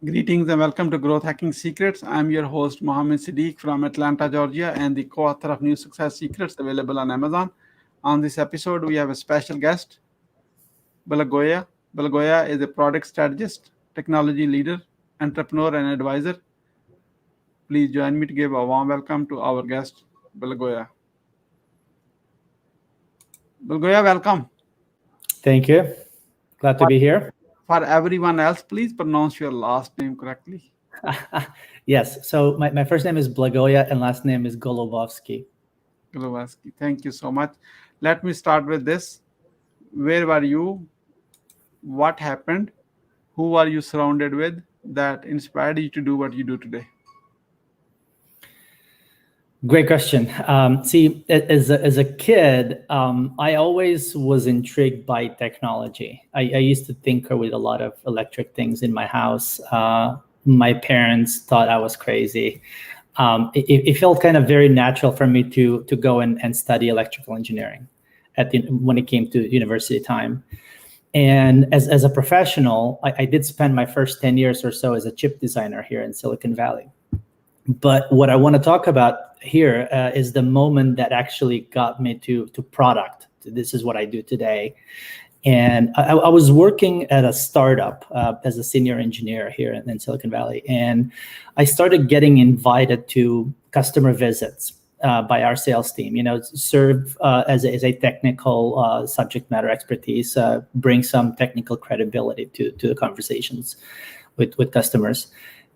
Greetings and welcome to Growth Hacking Secrets. I'm your host, Muhammad Siddique from Atlanta, Georgia, and the co author of New Success Secrets available on Amazon. On this episode, we have a special guest, Blagoja. Blagoja is a product strategist, technology leader, entrepreneur, and advisor. Please join me to give a warm welcome to our guest, Blagoja. Blagoja, welcome. Thank you. Glad to For, be here. for everyone else, please pronounce your last name correctly. Yes. So my first name is Blagoja and last name is Golubovski. Golubovski. Thank you so much. Let me start with this. Where were you? What happened? Who are you surrounded with that inspired you to do what you do today? Great question. See, as a kid, I always was intrigued by technology. I used to tinker with a lot of electric things in my house. My parents thought I was crazy. It felt kind of very natural for me to go and study electrical engineering when it came to university time. And as a professional, I did spend my first 10 years or so as a chip designer here in Silicon Valley. But what I want to talk about here is the moment that actually got me to product. This is what I do today. And I was working at a startup as a senior engineer here in Silicon Valley. And I started getting invited to customer visits by our sales team, serve as a technical subject matter expertise, bring some technical credibility to the conversations with customers.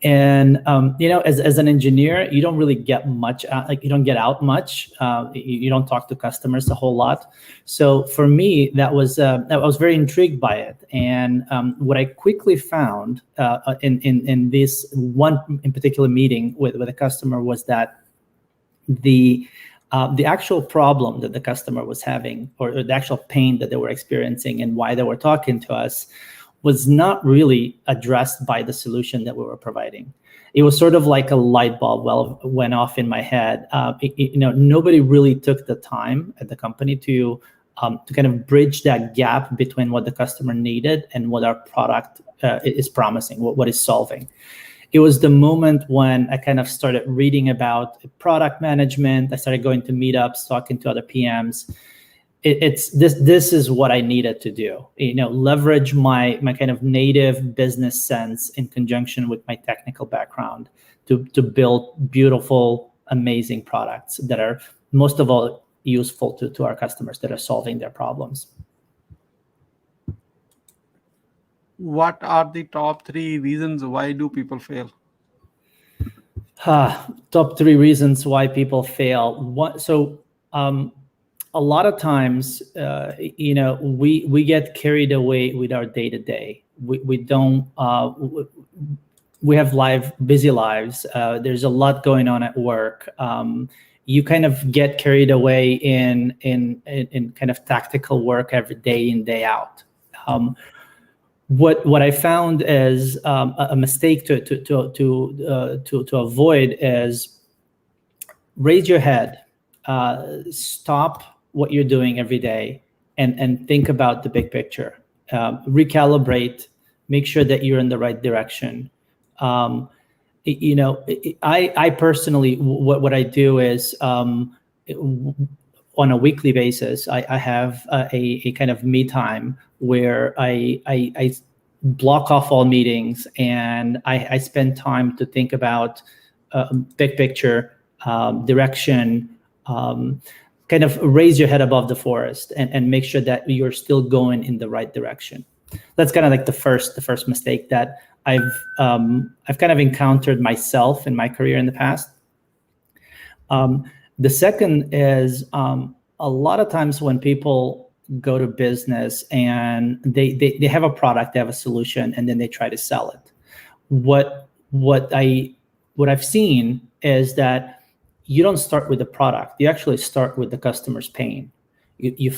And, as an engineer, you don't really get much, you don't get out much. You don't talk to customers a whole lot. So for me, I was very intrigued by it. And what I quickly found in this one in particular meeting with a customer was that the actual problem that the customer was having, or the actual pain that they were experiencing and why they were talking to us, was not really addressed by the solution that we were providing. It was sort of like a light bulb went off in my head. Nobody really took the time at the company to kind of bridge that gap between what the customer needed and what our product is promising, what is solving. It was the moment when I kind of started reading about product management. I started going to meetups, talking to other PMs. This is what I needed to do, leverage my kind of native business sense in conjunction with my technical background to build beautiful, amazing products that are most of all useful to our customers, that are solving their problems. What are the top 3 reasons why do people fail? Top 3 reasons why people fail. A lot of times, we get carried away with our day-to-day. We don't. We have busy lives. There's a lot going on at work. You kind of get carried away in kind of tactical work every day in, day out. What I found is a mistake to avoid is raise your head, stop what you're doing every day and think about the big picture. Recalibrate, make sure that you're in the right direction. I personally, what I do is on a weekly basis, I have a kind of me time where I block off all meetings and I spend time to think about big picture, direction, kind of raise your head above the forest and make sure that you're still going in the right direction. That's kind of like the first mistake that I've kind of encountered myself in my career in the past. The second is a lot of times when people go to business and they have a product, they have a solution, and then they try to sell it. What I've seen is that you don't start with the product. You actually start with the customer's pain. You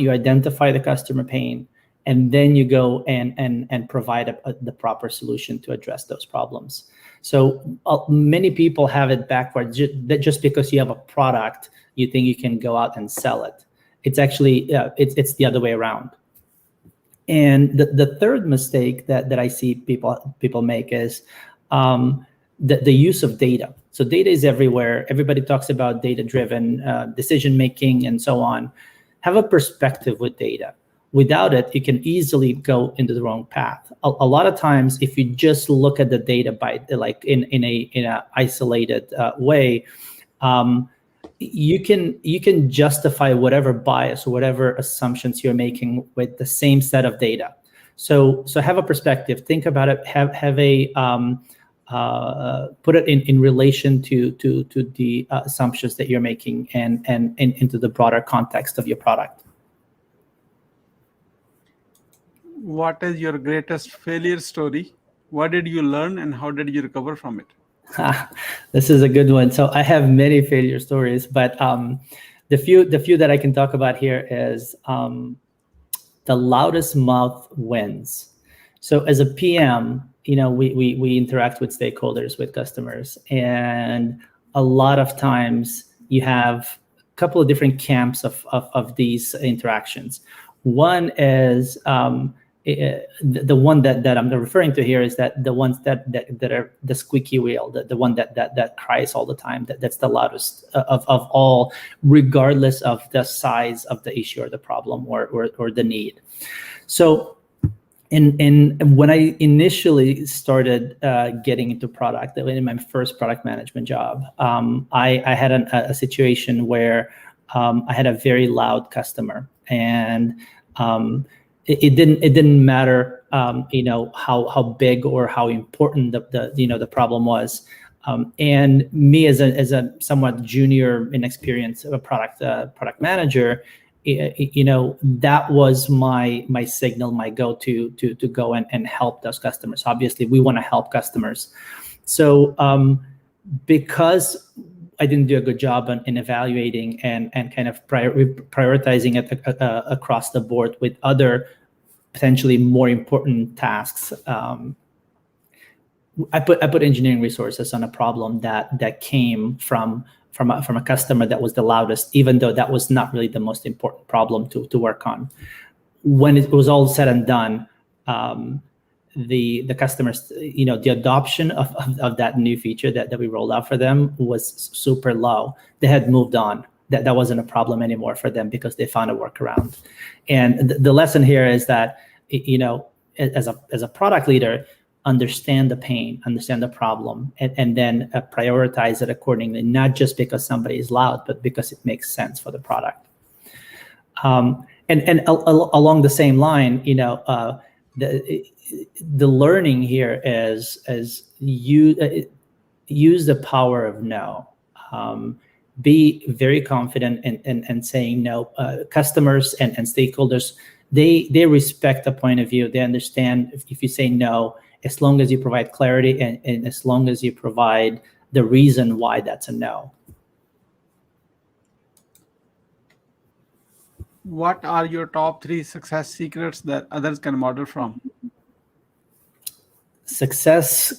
identify the customer pain, and then you go and provide the proper solution to address those problems. So many people have it backwards. Just because you have a product, you think you can go out and sell it. It's actually it's the other way around. And the third mistake that I see people make is the use of data. So data is everywhere. Everybody talks about data-driven decision making and so on. Have a perspective with data. Without it, you can easily go into the wrong path. A lot of times, if you just look at the data by like in a isolated way, you can justify whatever bias or whatever assumptions you're making with the same set of data. So have a perspective. Think about it. Have a put it in relation to the assumptions that you're making and into the broader context of your product. What is your greatest failure story? What did you learn and how did you recover from it? This is a good one. So I have many failure stories, but the few that I can talk about here is the loudest mouth wins. So as a PM, we interact with stakeholders, with customers, and a lot of times you have a couple of different camps of these interactions. One is the one that I'm referring to here is that the ones that are the squeaky wheel, the one that cries all the time, that's the loudest of all, regardless of the size of the issue or the problem or the need. So when I initially started getting into product, in my first product management job, I had a situation where I had a very loud customer, and it didn't matter, how big or how important the problem was. And me as a somewhat junior, inexperienced product manager, that was my signal, my go-to to go and help those customers. Obviously, we want to help customers. So because I didn't do a good job in evaluating and kind of prioritizing it across the board with other potentially more important tasks, I put engineering resources on a problem that came from a customer that was the loudest, even though that was not really the most important problem to work on. When it was all said and done, the customers, the adoption of that new feature that we rolled out for them was super low. They had moved on. That wasn't a problem anymore for them because they found a workaround. And the lesson here is that, as a product leader, understand the pain, understand the problem, and then prioritize it accordingly, not just because somebody is loud, but because it makes sense for the product. And along the same line, the learning here is use the power of no. Be very confident in saying no. Customers and stakeholders, they respect the point of view. They understand if you say no, as long as you provide clarity and as long as you provide the reason why that's a no. What are your top 3 success secrets that others can model from? Success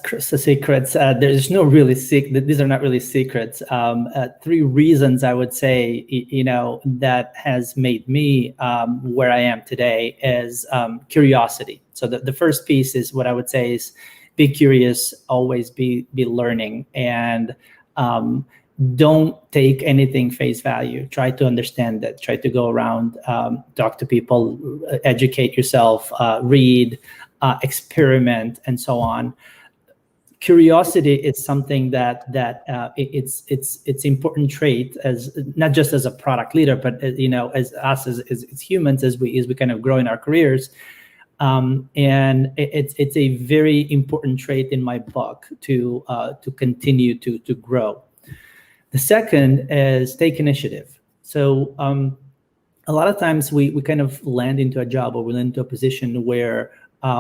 secrets. There's no really secret. These are not really secrets. 3 reasons I would say, that has made me where I am today is curiosity. So the first piece is what I would say is be curious, always be learning, and don't take anything face value. Try to understand it. Try to go around, talk to people, educate yourself, read, experiment, and so on. Curiosity is something that it's important trait, as not just as a product leader, but as us as humans, as we kind of grow in our careers. And it's a very important trait in my book to continue to grow. The second is take initiative. So a lot of times we kind of land into a job or we land into a position where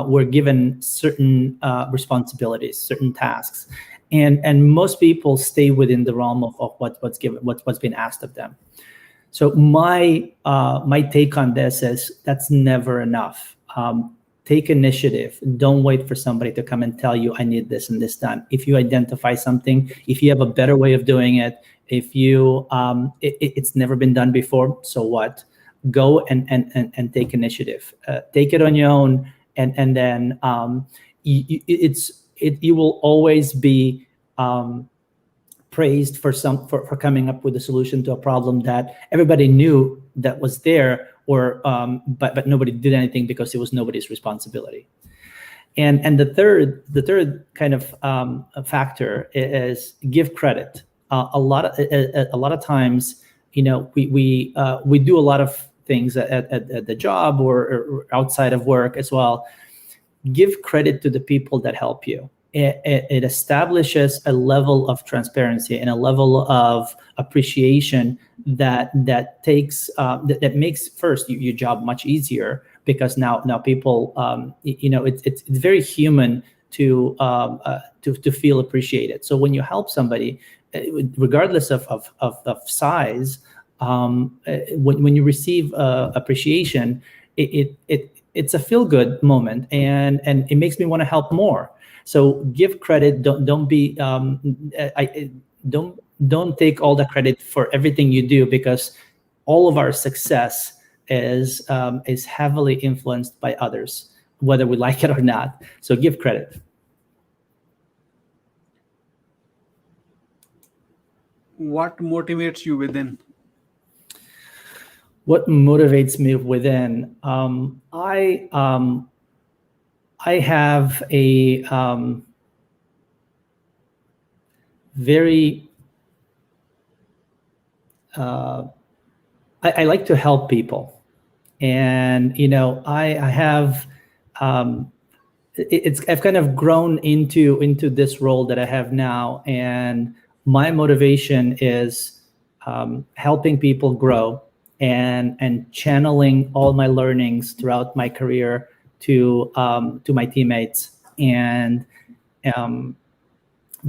we're given certain responsibilities, certain tasks, and most people stay within the realm of what's been asked of them. So my take on this is that's never enough. Take initiative. Don't wait for somebody to come and tell you, I need this and this done. If you identify something, if you have a better way of doing it, if you it's never been done before, so what? go and take initiative, take it on your own, and then you will always be praised for coming up with a solution to a problem that everybody knew that was there, or but nobody did anything because it was nobody's responsibility. And the third kind of factor is give credit. A lot of times, we do a lot of things at the job or outside of work as well. Give credit to the people that help you. It establishes a level of transparency and a level of appreciation that makes first your job much easier, because now people it's very human to feel appreciated. So when you help somebody, regardless of size, when you receive appreciation, it's a feel good moment, and it makes me want to help more. So give credit. Don't take all the credit for everything you do, because all of our success is heavily influenced by others, whether we like it or not. So give credit. What motivates you within? What motivates me within? I have a very I like to help people, and I have I've kind of grown into this role that I have now, and my motivation is helping people grow and channeling all my learnings throughout my career to my teammates, and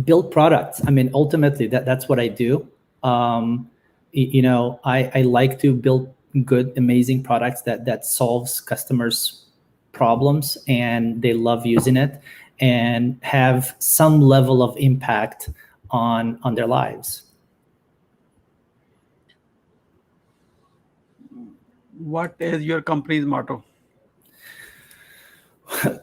build products. I mean, ultimately, that's what I do. I like to build good, amazing products that solves customers' problems, and they love using it and have some level of impact on their lives. What is your company's motto?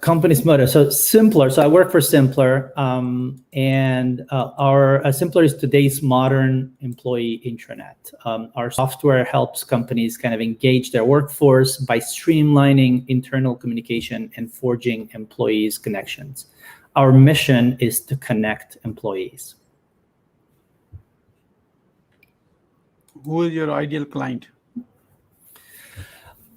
Company's motto. So Simpler. So I work for Simpler, and our Simpler is today's modern employee intranet. Our software helps companies kind of engage their workforce by streamlining internal communication and forging employees' connections. Our mission is to connect employees. Who is your ideal client?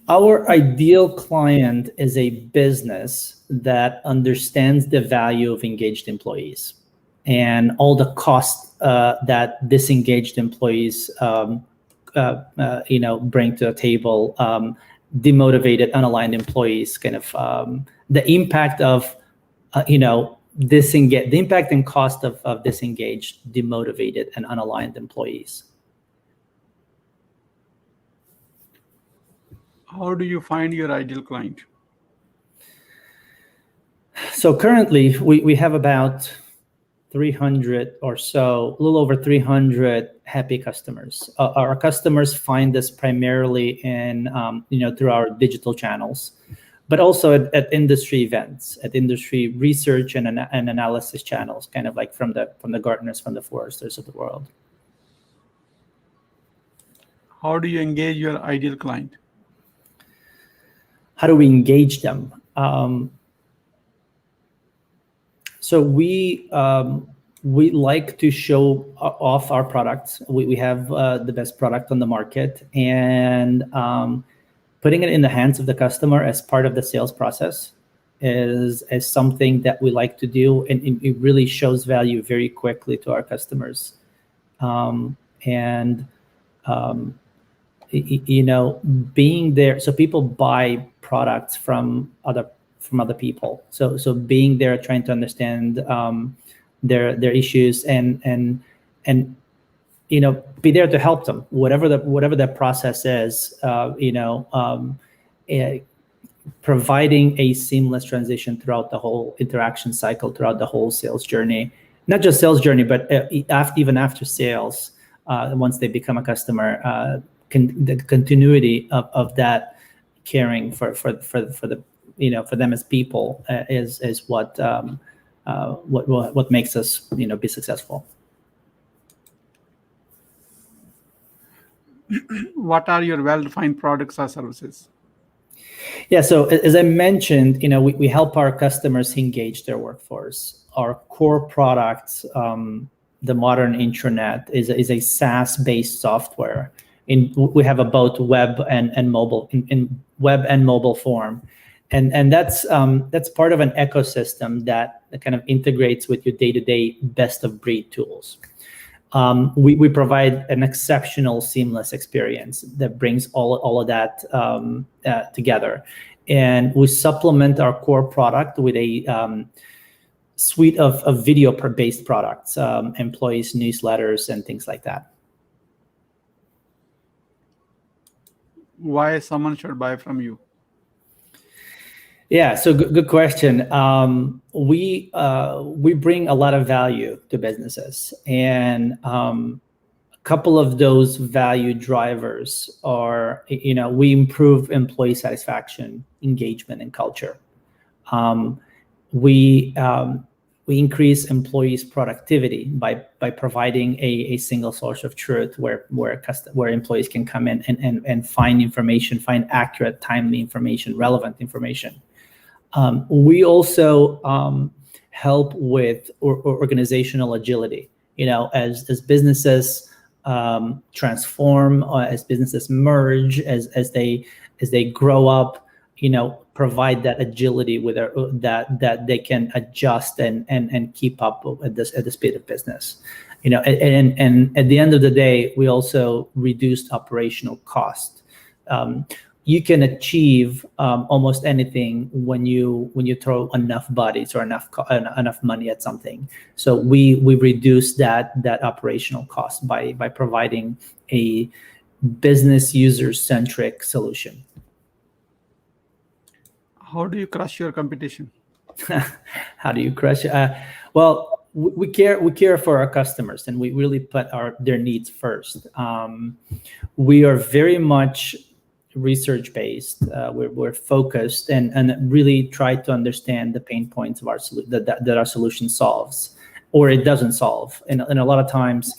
Our ideal client is a business that understands the value of engaged employees and all the costs that disengaged employees bring to the table. Demotivated, unaligned employees, kind of the impact of the impact and cost of disengaged, demotivated, and unaligned employees. How do you find your ideal client? So currently, we have about 300 or so, a little over 300 happy customers. Our customers find us primarily in through our digital channels, but also at industry events, at industry research and analysis channels, kind of like from the Gartners, from the Forresters of the world. How do you engage your ideal client? How do we engage them? So we like to show off our products. We have the best product on the market, and putting it in the hands of the customer as part of the sales process is something that we like to do, and it really shows value very quickly to our customers. Being there, so people buy products from other people. So being there, trying to understand their issues, and be there to help them, whatever the process is. Providing a seamless transition throughout the whole interaction cycle, throughout the whole sales journey, not just sales journey, but even after sales, once they become a customer. the continuity of that caring for the for them as people is what makes us be successful. What are your well-defined products or services? Yeah, so as I mentioned, we help our customers engage their workforce. Our core product, the modern intranet, is a SaaS-based software. We have both web and mobile in web and mobile form, and that's part of an ecosystem that kind of integrates with your day-to-day best-of-breed tools. We provide an exceptional seamless experience that brings all of that together. And we supplement our core product with a suite of video-based products, employees, newsletters, and things like that. Why someone should buy from you? Yeah, so good question. We bring a lot of value to businesses, and a couple of those value drivers are, we improve employee satisfaction, engagement, and culture. We increase employees' productivity by providing a single source of truth where employees can come in and find information, find accurate, timely information, relevant information. We also help with organizational agility. As businesses transform, as businesses merge, as they grow up, provide that agility with that they can adjust and keep up at the speed of business. And at the end of the day, we also reduced operational cost. You can achieve almost anything when you throw enough bodies or enough money at something. So we reduce that operational cost by providing a business user-centric solution. How do you crush your competition? How do you crush? Well, we care for our customers, and we really put their needs first. We are very much research-based. We're focused and really try to understand the pain points of that our solution solves, or it doesn't solve. And a lot of times,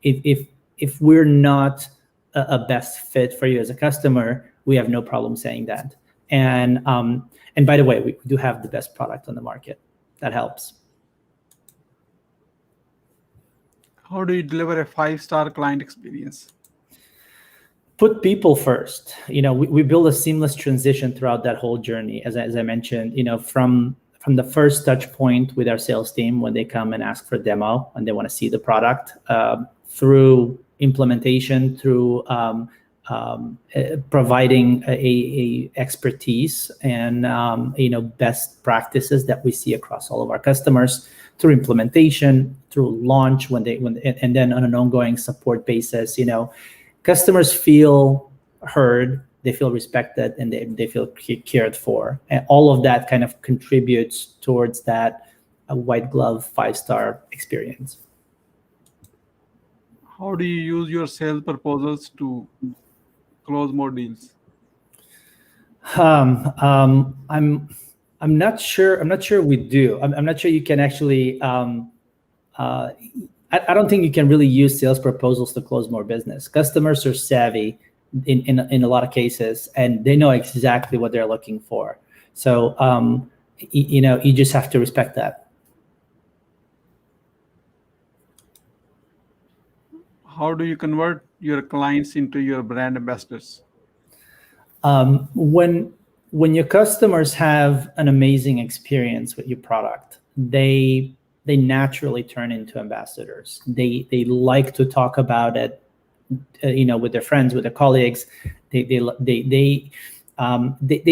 if we're not a best fit for you as a customer, we have no problem saying that. And by the way, we do have the best product on the market. That helps. How do you deliver a 5-star client experience? Put people first. We build a seamless transition throughout that whole journey. As I mentioned, from the first touch point with our sales team when they come and ask for a demo and they want to see the product, through implementation, through providing a expertise and best practices that we see across all of our customers, through implementation, through launch and then on an ongoing support basis. Customers feel heard, they feel respected, and they feel cared for, and all of that kind of contributes towards that white glove 5-star experience. How do you use your sales proposals to close more deals? I'm not sure we do. I'm not sure you can actually. I don't think you can really use sales proposals to close more business. Customers are savvy in a lot of cases, and they know exactly what they're looking for. So you just have to respect that. How do you convert your clients into your brand ambassadors? When your customers have an amazing experience with your product, they naturally turn into ambassadors. They like to talk about it, with their friends, with their colleagues. They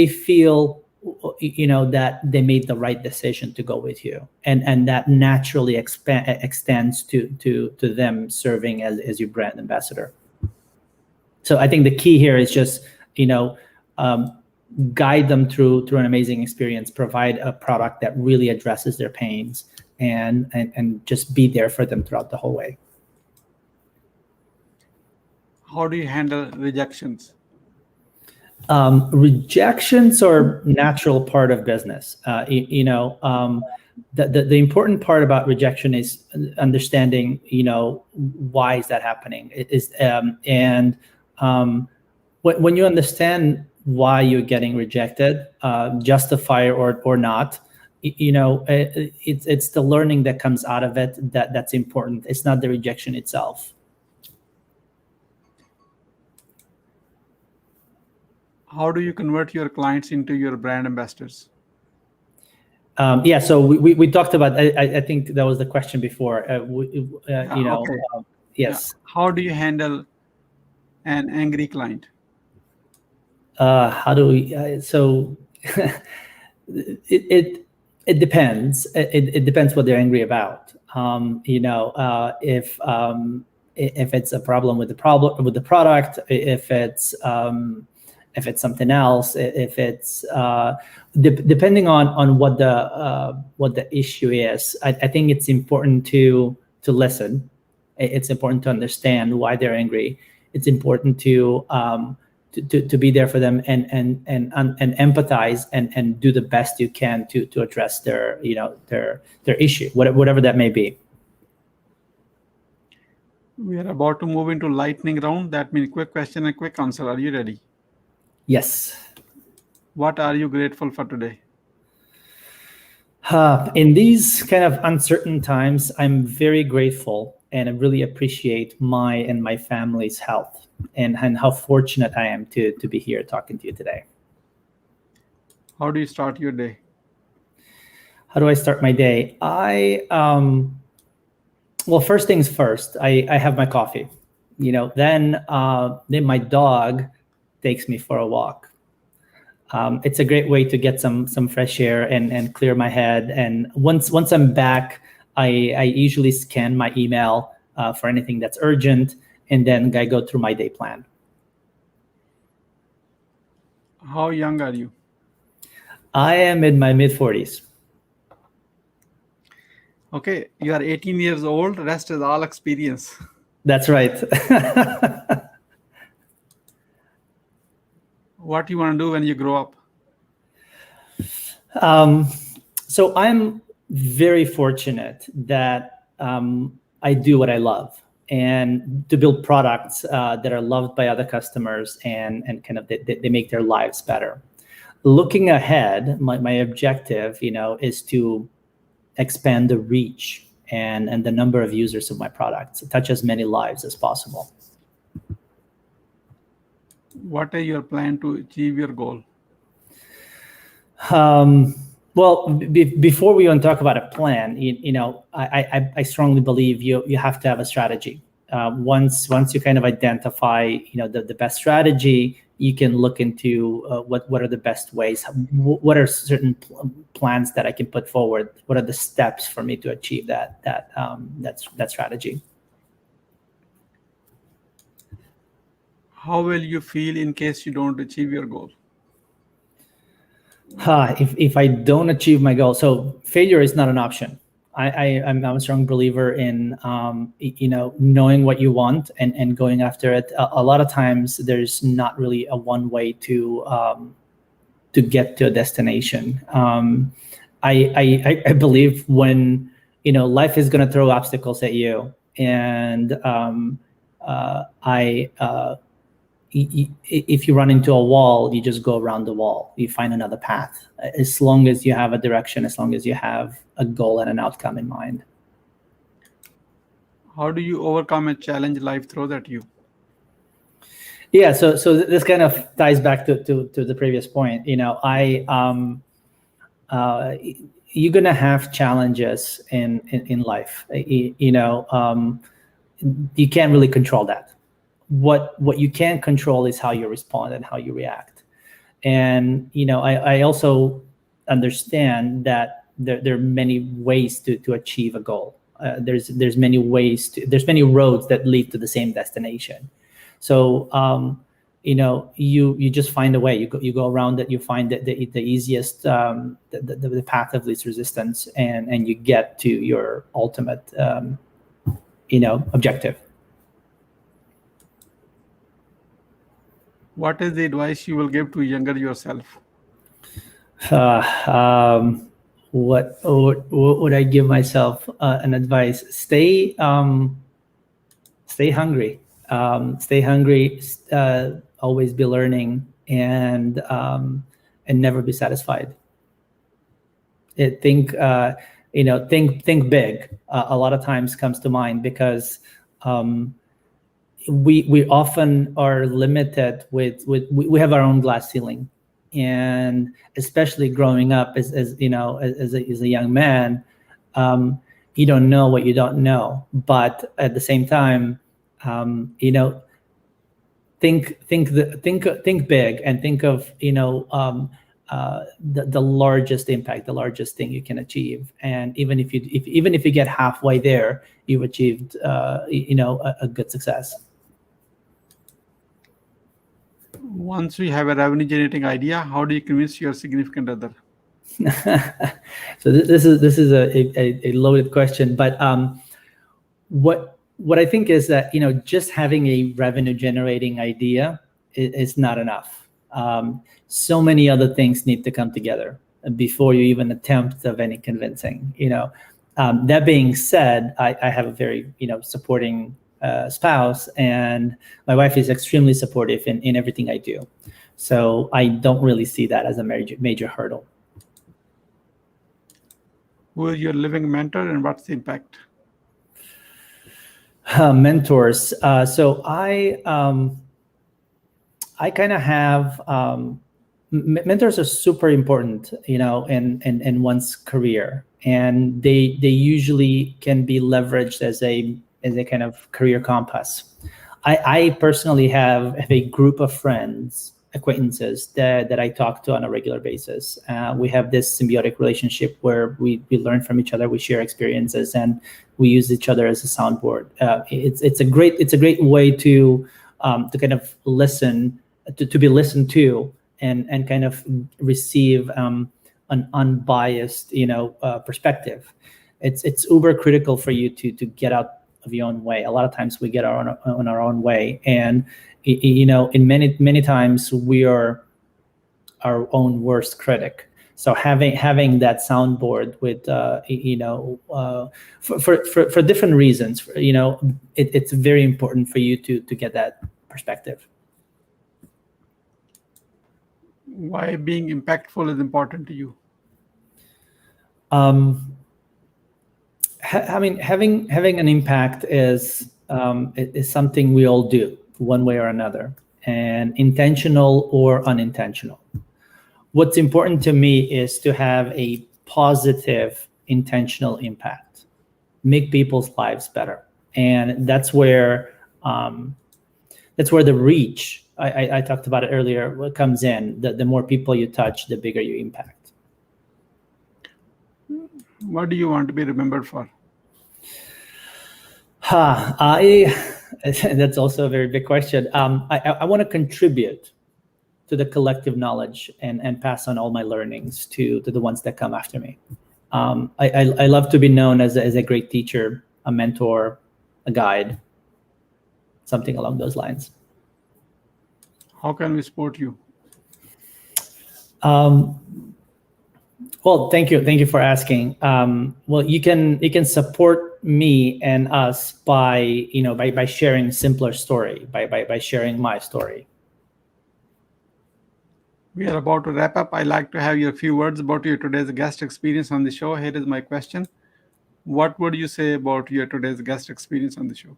feel, that they made the right decision to go with you, and that naturally extends to them serving as your brand ambassador. So I think the key here is just guide them through an amazing experience, provide a product that really addresses their pains, and just be there for them throughout the whole way. How do you handle rejections? Rejections are natural part of business. The important part about rejection is understanding, why is that happening? When you understand why you're getting rejected, justify or not, it's the learning that comes out of it that's important. It's not the rejection itself. How do you convert your clients into your brand ambassadors? So we talked about. I think that was the question before. Okay. Yes. How do you handle an angry client? How do we? It depends. It depends what they're angry about. If it's a problem with the product, if it's something else, if it's depending on what the issue is, I think it's important to listen. It's important to understand why they're angry. It's important to be there for them and empathize and do the best you can to address their issue, whatever that may be. We are about to move into lightning round. That means quick question and quick answer. Are you ready? Yes. What are you grateful for today? In these kind of uncertain times, I'm very grateful and I really appreciate my and my family's health and how fortunate I am to be here talking to you today. How do you start your day? How do I start my day? Well, first things first, I have my coffee. Then my dog takes me for a walk. It's a great way to get some fresh air and clear my head. And once I'm back, I usually scan my email for anything that's urgent, and then I go through my day plan. How young are you? I am in my mid-40s. Okay, you are 18 years old. Rest is all experience. That's right. What do you want to do when you grow up? So I'm very fortunate that I do what I love, and to build products that are loved by other customers and kind of they make their lives better. Looking ahead, my objective, is to expand the reach and the number of users of my products, touch as many lives as possible. What are your plan to achieve your goal? Well, before we even talk about a plan, I strongly believe you have to have a strategy. Once you kind of identify, the best strategy, you can look into what are the best ways. What are certain plans that I can put forward? What are the steps for me to achieve that strategy? How will you feel in case you don't achieve your goal? If I don't achieve my goal, so failure is not an option. I'm a strong believer in knowing what you want and going after it. A lot of times there's not really a one way to get to a destination. I believe when life is going to throw obstacles at you, and if you run into a wall, you just go around the wall. You find another path. As long as you have a direction, as long as you have a goal and an outcome in mind. How do you overcome a challenge life throws at you? Yeah, so this kind of ties back to the previous point. You're gonna have challenges in life. You can't really control that. What you can control is how you respond and how you react. And I also understand that there are many ways to achieve a goal. There's many roads that lead to the same destination. So you just find a way. You go around it. You find the easiest the path of least resistance, and you get to your ultimate objective. What is the advice you will give to younger yourself? Uh, um, what would I give myself an advice? Stay hungry. Stay hungry. Always be learning, and never be satisfied. Think think big. A lot of times comes to mind because we often are limited with we have our own glass ceiling, and especially growing up as as a young man, you don't know what you don't know, but at the same time, think big, and think of the largest impact, the largest thing you can achieve. And even if you get halfway there, you've achieved a good success. Once we have a revenue generating idea, how do you convince your significant other? So this is a loaded question, but what I think is that just having a revenue generating idea is not enough. So many other things need to come together before you even attempt of any convincing. That being said, I have a very supporting spouse, and my wife is extremely supportive in everything I do. So I don't really see that as a major hurdle. Who is your living mentor and what's the impact? Mentors. So I kind of have mentors are super important, in one's career, and they usually can be leveraged as a kind of career compass. I personally have a group of friends, acquaintances that I talk to on a regular basis. We have this symbiotic relationship where we learn from each other, we share experiences, and we use each other as a soundboard. It's a great way to kind of listen, to be listened to, and kind of receive an unbiased perspective. It's uber critical for you to get out of your own way. A lot of times we get on our own way, and in many times we are our own worst critic. So having that soundboard with for different reasons, it's very important for you to get that perspective. Why being impactful is important to you? Having an impact is something we all do one way or another, and intentional or unintentional. What's important to me is to have a positive intentional impact, make people's lives better, and that's where the reach I talked about it earlier what comes in. The more people you touch, the bigger your impact. What do you want to be remembered for? That's also a very big question. I want to contribute to the collective knowledge and pass on all my learnings to the ones that come after me. I love to be known as a great teacher, a mentor, a guide, something along those lines. How can we support you? Well, thank you for asking. Well, you can support me and us by sharing simpler story, by sharing my story. We are about to wrap up. I'd like to have your few words about your today's guest experience on the show. Here is my question. What would you say about your today's guest experience on the show?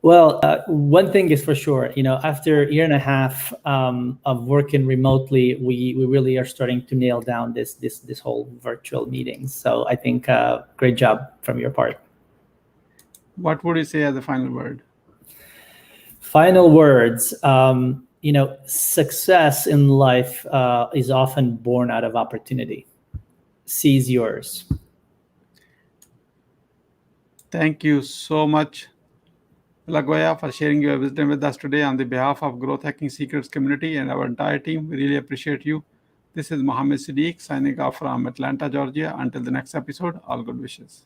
Well, one thing is for sure, after a year and a half of working remotely, we really are starting to nail down this whole virtual meetings. So I think great job from your part. What would you say as a final word? Final words. Success in life is often born out of opportunity. Seize yours. Thank you so much, Blagoja, for sharing your wisdom with us today on the behalf of Growth Hacking Secrets community and our entire team. We really appreciate you. This is Muhammad Siddique signing off from Atlanta, Georgia. Until the next episode, all good wishes.